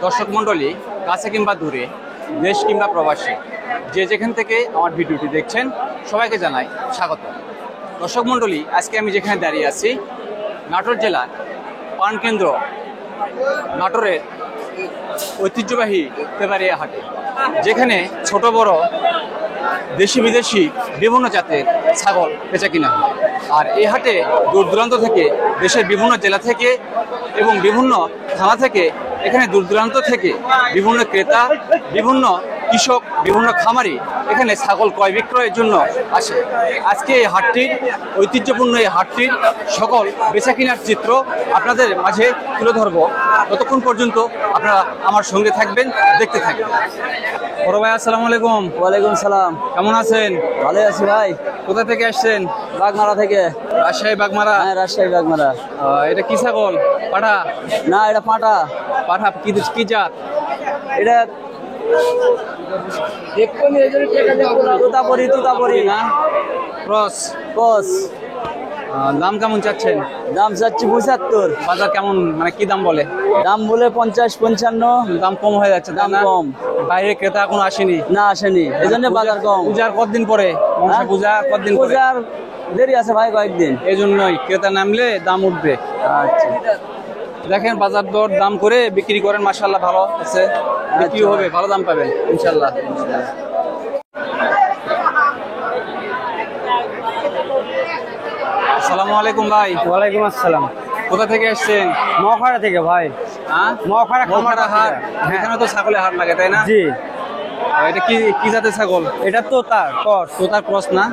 দর্শক মণ্ডলী, কাছে কিংবা দূরে, দেশ কিংবা প্রবাসী, যে যেখান থেকে আমার ভিডিওটি দেখছেন সবাইকে জানাই স্বাগত। দর্শক মণ্ডলী, আজকে আমি যেখানে দাঁড়িয়ে আছি নাটোর জেলার প্রাণকেন্দ্র নাটোরের ঐতিহ্যবাহী তেবাড়িয়া হাটে, যেখানে ছোট বড় দেশি বিদেশি বিভিন্ন জাতের ছাগল বেচা কিনা হয়। আর এই হাটে দূর দূরান্ত থেকে, দেশের বিভিন্ন জেলা থেকে এবং বিভিন্ন থানা থেকে, এখানে দূর দূরান্ত থেকে বিভিন্ন ক্রেতা, বিভিন্ন কৃষক, বিভিন্ন খামারি এখানে ছাগল ক্রয় বিক্রয়ের জন্য আসে। আজকে এই হাটটির, ঐতিহ্যপূর্ণ এই হাটটির সকল বেচা কিনার চিত্র আপনাদের মাঝে তুলে ধরবো। ততক্ষণ পর্যন্ত আপনারা আমার সঙ্গে থাকবেন, দেখতে থাকবেন। বড় ভাই, আসসালামু আলাইকুম। ওয়ালাইকুম সালাম। কেমন আছেন? ভালো আছি ভাই। কোথা থেকে আসছেন? বাগমারা থেকে। রাজশাহী বাগমারা? হ্যাঁ, রাজশাহী বাগমারা। এটা কি ছাগল? পাঠা? না, এটা পাটা। পাঠা কি জাত? এটা তুতাপুরি না, ক্রস? কস। দাম কেমন চাচ্ছেন? দাম চাচ্ছি 75। বাজার কেমন, মানে কি দাম বলে? দাম বলে 50-55। দাম কম হয়ে যাচ্ছে, দাম কম। বাইরে ক্রেতা এখনো আসেনি? না, আসেনি, এই জন্য বাজার কম। পূজার কতদিন পরে? মনসা পূজা কতদিন পরে? পূজার দেরি আছে ভাই, কয়েকদিন। এই জন্যই ক্রেতা নামলে দাম উঠবে। আচ্ছা, দেখেন বাজার দর দাম করে বিক্রি করেন, মাশাআল্লাহ ভালো আছে, বিক্রি হবে, ভালো দাম পাবেন ইনশাআল্লাহ। আসসালামু আলাইকুম ভাই। ওয়ালাইকুম আসসালাম। কোথা থেকে আসছেন? মহাখাড়া থেকে ভাই। হ্যাঁ, মহাখাড়া হাট। এখানে তো ছাগলের হাট লাগে, তাই না? জি। এটা কি জাতের ছাগল? এটা তোতার ক্রস না?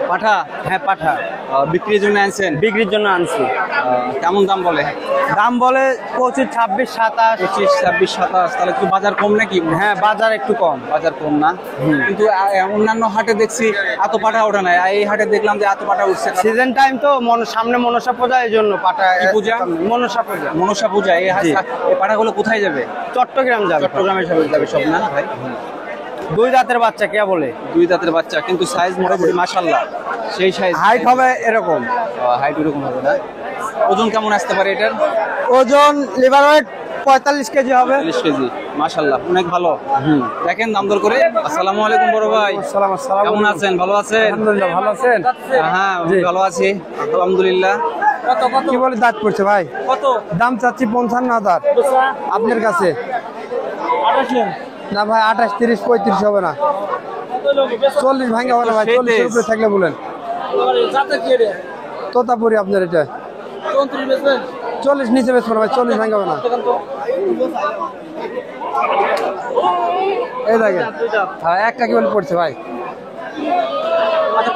পাঠা? হ্যাঁ, পাঠা। বিক্রির জন্য আনছেন? বিক্রির জন্য আনছি। কেমন দাম বলে? দাম বলে 25, 26, 27। 25, 26, 27। তাহলে একটু বাজার কম নাকি? হ্যাঁ, বাজার একটু কম। বাজার কম না, কিন্তু অন্যান্য হাটে দেখছি এত পাঠা ওঠে না, এই হাটে দেখলাম যে এত পাঠা উঠছে। সিজন টাইম তো, সামনে মনসা পূজা, এই জন্য পাঠা। পূজা? মনসা পূজা। এই পাঠাগুলো কোথায় যাবে? চট্টগ্রাম যাবে। চট্টগ্রামে যাবে সব না ভাই? 2 দাঁতের বাচ্চা, কে বলে? 2 দাঁতের বাচ্চা, কিন্তু সাইজ মোটামুটি মাশাআল্লাহ সেই সাইজ। হাইট হবে এরকম। হাইট এরকম হবে না? ওজন কেমন আসতে পারে এটার? ওজন লিভার ওয়েট 45 কেজি হবে। 40 কেজি, মাশাআল্লাহ, অনেক ভালো। দেখেন দাম দর করে। আসসালামু আলাইকুম বড় ভাই। আসসালাম। কেমন আছেন? ভালো আছেন? আলহামদুলিল্লাহ, ভালো আছেন? হ্যাঁ, ভালো আছি আলহামদুলিল্লাহ। কি বলে দাঁত পড়ছে ভাই? কত দাম চাচ্ছি 55,000 আপনার কাছে। না ভাই, 28, 30, 35 হবে না। 40 ভাঙে হবে না ভাই। 40 এর উপরে থাকলে বলেন। তোতাপুরি আপনার এটা 40 নিচে বেচবো না ভাই, 40 ভাঙে হবে না। এই দেখেন, হ্যাঁ, একটা কি বলে পড়ছে ভাই?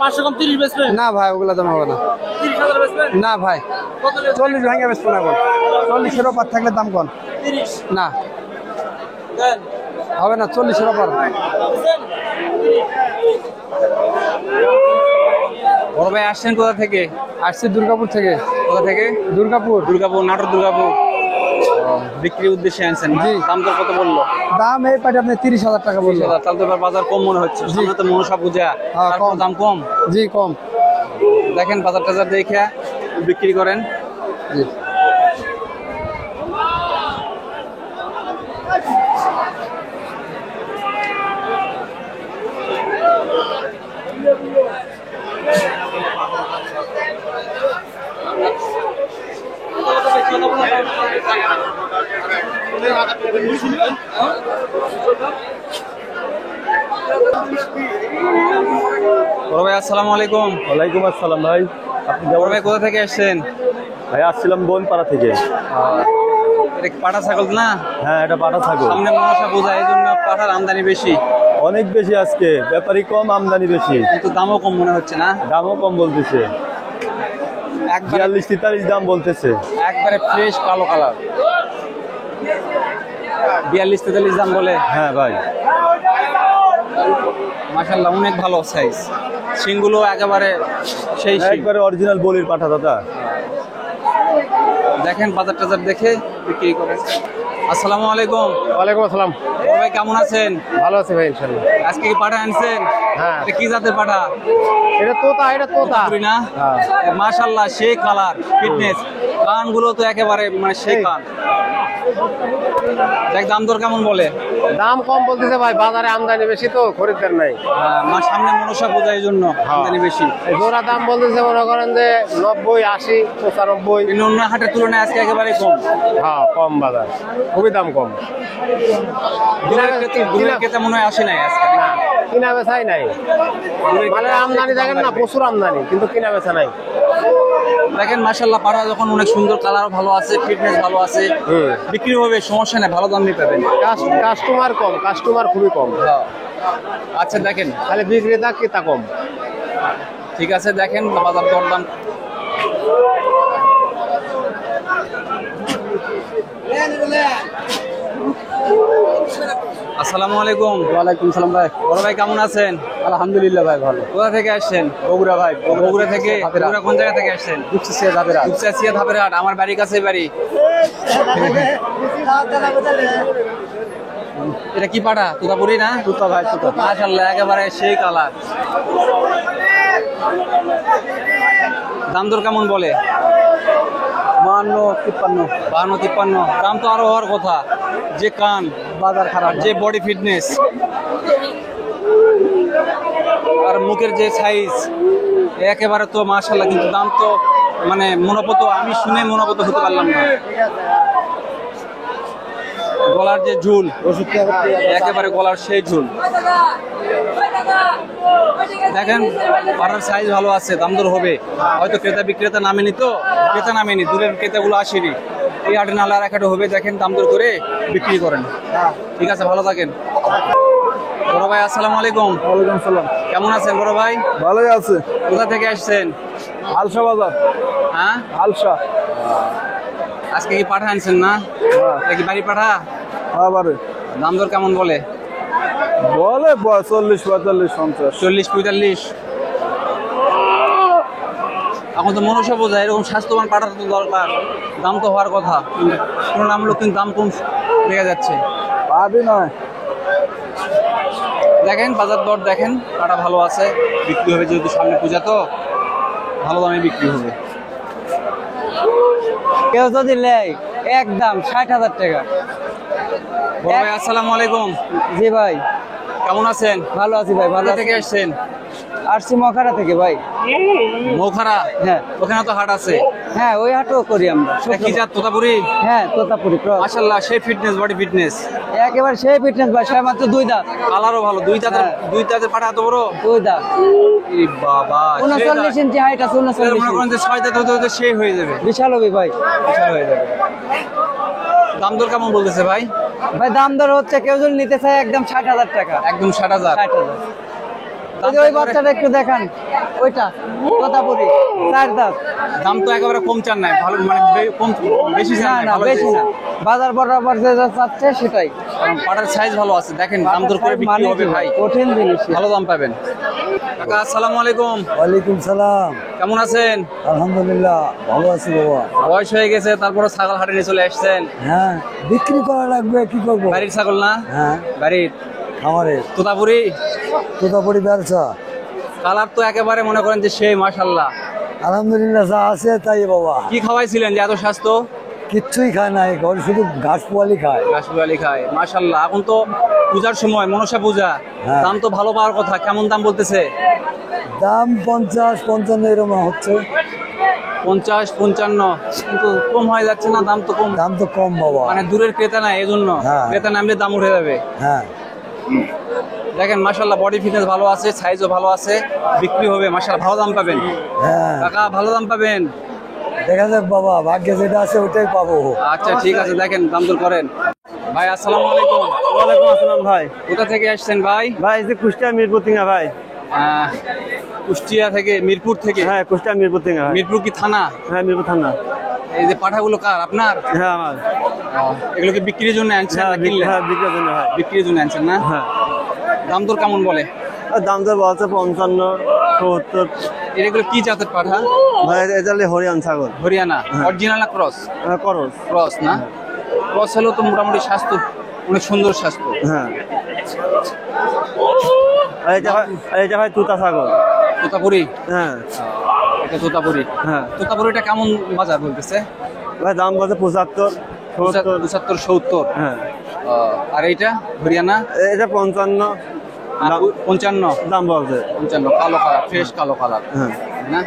500 কম 30 বেচবেন? না ভাই, ওগুলা দাম হবে না। 30,000 বেচবেন? না ভাই, 40 ভাঙে বেচবো না এখন। 40 এর ওপর থাকলে দাম কম। 30 না দেন, হবে না, 40 এর ওপর। বড় ভাই আসছেন কোথা থেকে? আসছি দুর্গাপুর থেকে। কোথা থেকে? দুর্গাপুর, নাটোর দুর্গাপুর। বিক্রির উদ্দেশ্যে আনছেন? জি। দাম দর কত বললো? দাম এই পাটে আপনি 30,000 টাকা বললেন। তাহলে তো এবার বাজার কম মনে হচ্ছে, সামনে তো মনসা পূজা, হ্যাঁ, তারপর কম। দাম কম। জি, কম। দেখেন বাজার টাজার দেখে বিক্রি করেন। জি। বড় ভাই, আসসালামু আলাইকুম। ওয়ালাইকুম আসসালাম ভাই। আপনি বড় ভাই কোথা থেকে আসছেন? ভাই আসছিলাম বোনপাড়া থেকে। এটা কি পাঠা ছাগল না? হ্যাঁ, এটা পাঠা ছাগল। সামনে মনসা পূজা, এই জন্য পাঠার আমদানি বেশি। অনেক বেশি আজকে, ব্যাপারী কম, আমদানি বেশি, কিন্তু দামও কম মনে হচ্ছে না? দামও কম বলতেছে। একবারে 42-43 দাম বলতেছে। একবারে ফ্রেশ কালো কালার। 42-43 দাম বলে? হ্যাঁ ভাই, মাশাআল্লাহ, অনেক ভালো সাইজ। শিংগুলো একেবারে সেই শিং। একবারে অরিজিনাল বলির পাঠা দাদা। দেখেন বাজার টাজার দেখে বিক্রি করে। আসসালামু আলাইকুম। ওয়ালাইকুম আসসালাম। ভাই কেমন আছেন? ভালো আছে ভাই, ইনশাআল্লাহ। আজকে কি পাঠা আনছেন? হ্যাঁ। এটা কি জাতের পাঠা? এটা তোতা। তুই না? মাশাআল্লাহ, সেই কালার, ফিটনেস, কানগুলো তো একেবারে মানে সেই কান। দেখ দাম দর কেমন বলে? দাম কম বলতেছে ভাই, বাজারে আমদানি বেশি তো খরিদ্দার নাই। মাস সামনে মনসা পূজা এই জন্য আমদানি বেশি। জোড়া দাম বলতেছে মনে করেন যে 90, 80, 95। কিন্তু অন্য হাটের তুলনায় আজকে একেবারে কম। হ্যাঁ কম বাজার, খুবই দাম কম। দূরের ক্রেতা মনে হয় আসে নাই আজকে। কিনা বেচাই নাই, মানে আমদানি দেখেন না প্রচুর আমদানি, কিন্তু কিনা বেচা নাই। দেখেন মাশাআল্লাহ পাড়া যখন অনেক সুন্দর, কালার ভালো আছে, ফিটনেস ভালো আছে, বিক্রি হবে, সমস্যা নেই, ভালো দাম দিয়ে পাবেন। কাস্টমার কম, কাস্টমার খুবই কম। আচ্ছা দেখেন, খালি বিক্রেতা ক্রেতা কম। ঠিক আছে দেখেন বাজার দরদাম। আসসালামু আলাইকুম। ওয়ালাইকুম সালাম ভাই। বড় ভাই কেমন আছেন? আলহামদুলিল্লাহ ভাই ভালো। কোথা থেকে আসছেন? বগুড়া ভাই। বগুড়া থেকে। বগুড়া কোন জায়গা থেকে আসছেন? দুপচাচিয়া ধাপেরা। দুপচাচিয়া ধাপের হাট, আমার বাড়ির কাছে বাড়ি। এটা কি পাঠা? তোতাপুরি না? তুতা ভাই তুতা। মাশাআল্লাহ একেবারে সেই কালার। দাম দর কেমন বলে? 52, 53। 52, 53। দাম তো আরো হওয়ার কথা। যে কান, বাজার খারাপ। যে বডি ফিটনেস আর মুখের যে সাইজ, একেবারে তো মাশাআল্লাহ। কিন্তু দাম তো মানে মনোপত, আমি শুনে মনোপত হতে পারলাম না। গলার যে ঝুল, একেবারে গলার সেই ঝুল। দেখেন পাড়ার সাইজ ভালো আছে, দাম দর হবে। হয়তো ক্রেতা বিক্রেতা নামেনি, তো ক্রেতা নামেনি, দূরের ক্রেতাগুলো আসেনি। এই হাটে নালা আর এক হাটে হবে। দেখেন দাম দর করে বিক্রি করেন। ঠিক আছে, ভালো থাকেন। বড় ভাই আসসালামু আলাইকুম। ওয়ালাইকুম সালাম। কেমন আছেন বড় ভাই? ভালোই আছে। কোথা থেকে আসছেন? আলসা বাজার। হ্যাঁ, আলসা। আজকে কি পাঠা আনছেন না? এটা কি বাড়ি পাঠা? আবারে দাম দর কেমন বলে? বলে 40, 45, 50। 40, 45। এখন তো মনসা বোঝা, এরকম স্বাস্থ্যবান পাঠার তো দরকার। দাম তো হওয়ার কথা, কোনো নাম লোক কিন্তু দাম কম দেখা যাচ্ছে। পাবি নয়। দেখেন বাজার দর দেখেন, পাটা ভালো আছে, বিক্রি হবে, যেহেতু সামনে পূজা তো ভালো দামে বিক্রি হবে। কেউ যদি নেয় একদম 60,000 টাকা। বড় ভাই আসসালামু আলাইকুম। জি ভাই, কেমন আছেন? ভালো আছি ভাই। ভালো কোথা থেকে আসছেন? আসছি মখারা থেকে ভাই। মৌখারা? হ্যাঁ ওখানে তো হাট আছে। হ্যাঁ, ওই হাটও করি আমরা। এটা কি জাত? তোতাপুরি? হ্যাঁ, তোতাপুরি ক্রস। মাশাআল্লাহ সেই ফিটনেস, বডি ফিটনেস একেবারে সেই ফিটনেস ভাই, সবাই মাত্র 2 দাঁত। কালারও ভালো। দুই দাঁতের, হ্যাঁ। দুই দাঁতের পাঠা এত বড়? 2 দাঁত। এই বাবা, 39 ইঞ্চি হাইট আছে। 39 মনে করেন যে 6 দাঁত হতে হতে সেই হয়ে যাবে, বিশাল হবে ভাই। বিশাল হয়ে যাবে। দাম দর কেমন বলতেছে ভাই? ভাই দাম দর হচ্ছে, কেউ যদি নিতে চায় একদম 60,000 টাকা। একদম 60,000। 60,000। ওই বাচ্চাটা একটু দেখান, ওইটা তোতাপুরি 4 দাঁত। দাম তো একেবারে কম চান নাই, ভালো মানে কম, বেশি না চান নাই, না, ভালো বেশি না। বাজার বরাবর যে যা চাচ্ছে সেটাই। কারণ পাটার সাইজ ভালো আছে। দেখেন দাম দর করে বিক্রি হবে ভাই, কঠিন জিনিস। ভালো দাম পাবেন। কাকা আসসালামু আলাইকুম। ওয়ালাইকুম সালাম। কেমন আছেন? আলহামদুলিল্লাহ ভালো আছি বাবা। বয়স হয়ে গেছে, তারপরে ছাগল হাটে নিয়ে চলে আসছেন। হ্যাঁ, বিক্রি করা লাগবে, কি করবো? বাড়ির ছাগল না? হ্যাঁ, বাড়ির খামারে তোতাপুরি। তোতাপুরি ব্যবসা। কালার তো একেবারে মনে করেন যে সেই, মাশাআল্লাহ। আলহামদুলিল্লাহ যা আছে তাই বাবা। কি খাওয়াইছিলেন যে এত স্বাস্থ্য? কিচ্ছুই খায় নাই, ঘরে শুধু ঘাস পোয়ালি খায়। গাছগুলি খায়, মাশাআল্লাহ। এখন তো পূজার সময়, মনসা পূজা, হ্যাঁ। দাম তো ভালো পাওয়ার কথা। কেমন দাম বলতেছে? দাম 50, 55 এরকম হচ্ছে। 50, 55, কিন্তু কম হয়ে যাচ্ছে না? দাম তো কম, দাম তো কম বাবা। মানে দূরের ক্রেতা নাই, এজন্য হ্যাঁ। ক্রেতা নামলে দাম উঠে যাবে। হ্যাঁ, দেখেন মাশাআল্লাহ বডি ফিটনেস ভালো আছে, সাইজও ভালো আছে, বিক্রি হবে মাশাআল্লাহ, ভালো দাম পাবেন। হ্যাঁ, কাকা ভালো দাম পাবেন। দেখা যাক বাবা, ভাগ্যে যেটা আছে ওটাই পাবো। আচ্ছা ঠিক আছে, দেখেন দাম দর করেন। ভাই আসসালামু আলাইকুম। ওয়ালাইকুম আসসালাম ভাই। কোথা থেকে আসছেন ভাই? ভাই এই যে কুষ্টিয়া মিরপুর থেকে ভাই। কুষ্টিয়া থেকে, মিরপুর থেকে? হ্যাঁ কুষ্টিয়া মিরপুর থেকে ভাই। মিরপুর কি থানা? হ্যাঁ মিরপুর থানা। এই যে পাঠাগুলো কার, আপনার? হ্যাঁ আমার। এগুলো কি বিক্রির জন্য আনছেন হ্যাঁ না কিনলেন? হ্যাঁ বিক্রির জন্য ভাই। বিক্রির জন্য আনছেন না? হ্যাঁ। দাম দর কেমন বলে? আর দাম দর বলছে 55, 70। এগুলো কি জাতের পাঠা? ভাই এটা হরিয়ান ছাগল। হরিয়ানা অরিজিনাল না ক্রস? করস। ক্রস না? ক্রস হলেও তো মোটামুটি স্বাস্থ্য অনেক সুন্দর স্বাস্থ্য। হ্যাঁ। আর এটা ভাই তুতা ছাগল। তোতাপুরি? হ্যাঁ। এটা তোতাপুরি। হ্যাঁ। তোতাপুরিটা কেমন বাজার বলতেছে? ভাই দাম বলছে 75। 70 75 70। হ্যাঁ আর এইটা হরিয়ানা এটা 55 55 দাম বলছে। 55 কালো কালার, ফ্রেশ কালো কালার হ্যাঁ না।